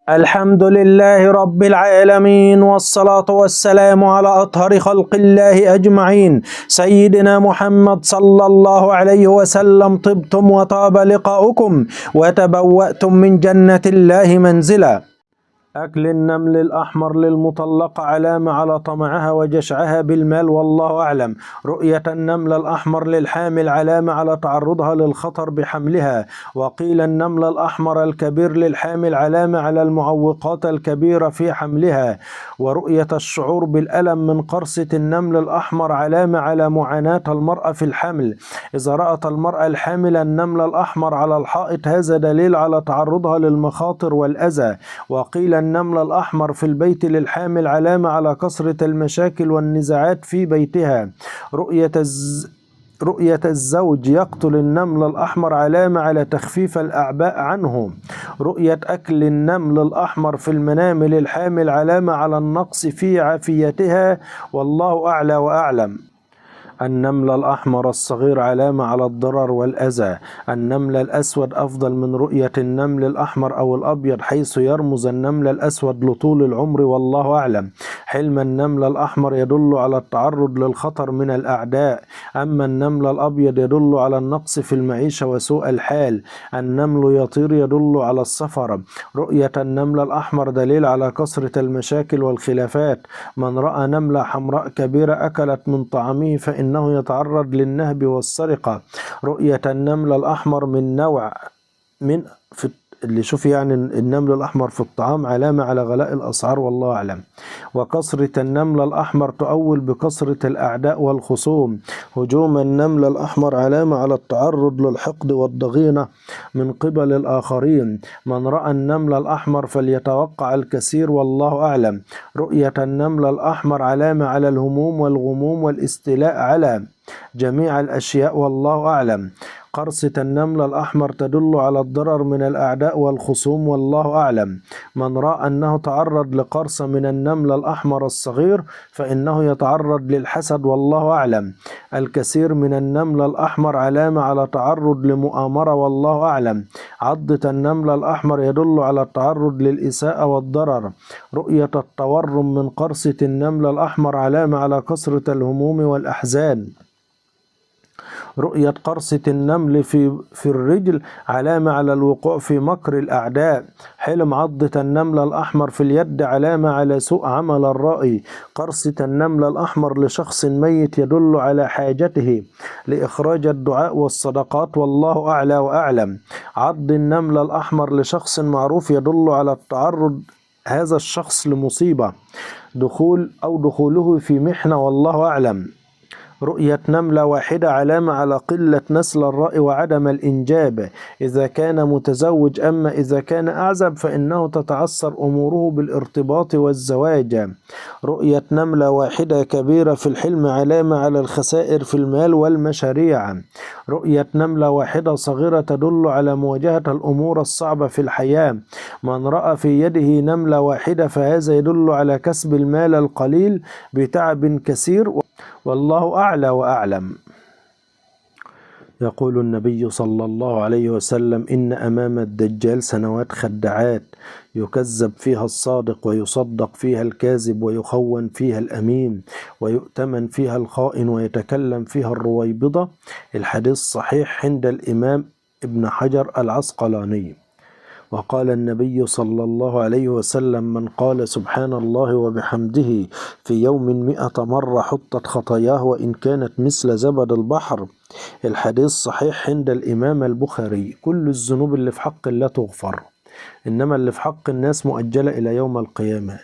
الحمد لله رب العالمين، والصلاة والسلام على أطهر خلق الله أجمعين، سيدنا محمد صلى الله عليه وسلم. طبتم وطاب لقاؤكم وتبوأتم من جنة الله منزلا. أكل النمل الأحمر للمطلقة علامة على طمعها وجشعها بالمال، والله أعلم. رؤية النمل الأحمر للحامل علامة على تعرضها للخطر بحملها، وقيل النمل الأحمر الكبير للحامل علامة على المعوقات الكبيرة في حملها. ورؤية الشعور بالألم من قرصة النمل الأحمر علامة على معاناة المرأة في الحمل. إذا رأت المرأة الحامل النمل الأحمر على الحائط، هذا دليل على تعرضها للمخاطر والأذى. وقيل النمل الأحمر في البيت للحامل علامة على كثرة المشاكل والنزاعات في بيتها. رؤية الزوج يقتل النمل الأحمر علامة على تخفيف الأعباء عنه. رؤية أكل النمل الأحمر في المنام للحامل علامة على النقص في عافيتها، والله أعلى وأعلم. النمل الأحمر الصغير علامة على الضرر والأذى. النمل الأسود أفضل من رؤية النمل الأحمر أو الأبيض، حيث يرمز النمل الأسود لطول العمر، والله أعلم. حلم النمل الأحمر يدل على التعرض للخطر من الأعداء، أما النمل الأبيض يدل على النقص في المعيشة وسوء الحال. النمل يطير يدل على السفر. رؤية النمل الأحمر دليل على كثرة المشاكل والخلافات. من رأى نملة حمراء كبيرة أكلت من طعامه فإنه يتعرض للنهب والسرقة. رؤية النمل الأحمر من نوع اللي شوف يعني النمل الأحمر في الطعام علامة على غلاء الأسعار، والله أعلم. وكثرة النمل الأحمر تؤول بكثرة الأعداء والخصوم. هجوم النمل الأحمر علامة على التعرض للحقد والضغينة من قبل الآخرين. من رأى النمل الأحمر فليتوقع الكثير، والله أعلم. رؤية النمل الأحمر علامة على الهموم والغموم والاستيلاء على جميع الأشياء، والله أعلم. قرصة النمل الأحمر تدل على الضرر من الأعداء والخصوم، والله أعلم. من رأى أنه تعرض لقرصة من النمل الأحمر الصغير فإنه يتعرض للحسد، والله أعلم. الكثير من النمل الأحمر علامة على تعرض لمؤامرة، والله أعلم. عضة النمل الأحمر يدل على التعرض للإساءة والضرر. رؤية التورم من قرصة النمل الأحمر علامة على كثرة الهموم والأحزان. رؤية قرصة النمل في الرجل علامة على الوقوع في مكر الأعداء. حلم عضة النمل الأحمر في اليد علامة على سوء عمل الرأي. قرصة النمل الأحمر لشخص ميت يدل على حاجته لإخراج الدعاء والصدقات، والله أعلى وأعلم. عض النمل الأحمر لشخص معروف يدل على التعرض هذا الشخص لمصيبة، دخوله في محنة، والله أعلم. رؤية نملة واحدة علامة على قلة نسل الرأي وعدم الإنجاب إذا كان متزوج، أما إذا كان أعزب فإنه تتعثر أموره بالارتباط والزواج. رؤية نملة واحدة كبيرة في الحلم علامة على الخسائر في المال والمشاريع. رؤية نملة واحدة صغيرة تدل على مواجهة الأمور الصعبة في الحياة. من رأى في يده نملة واحدة فهذا يدل على كسب المال القليل بتعب كثير، والله أعلى وأعلم. يقول النبي صلى الله عليه وسلم: إن أمام الدجال سنوات خدعات، يكذب فيها الصادق ويصدق فيها الكاذب، ويخون فيها الأمين ويؤتمن فيها الخائن، ويتكلم فيها الرويبضة. الحديث صحيح عند الإمام ابن حجر العسقلاني. وقال النبي صلى الله عليه وسلم: من قال سبحان الله وبحمده في يوم 100 مرة حطت خطاياه وإن كانت مثل زبد البحر. الحديث صحيح عند الإمام البخاري. كل الذنوب اللي في حق الله تغفر، إنما اللي في حق الناس مؤجلة إلى يوم القيامة.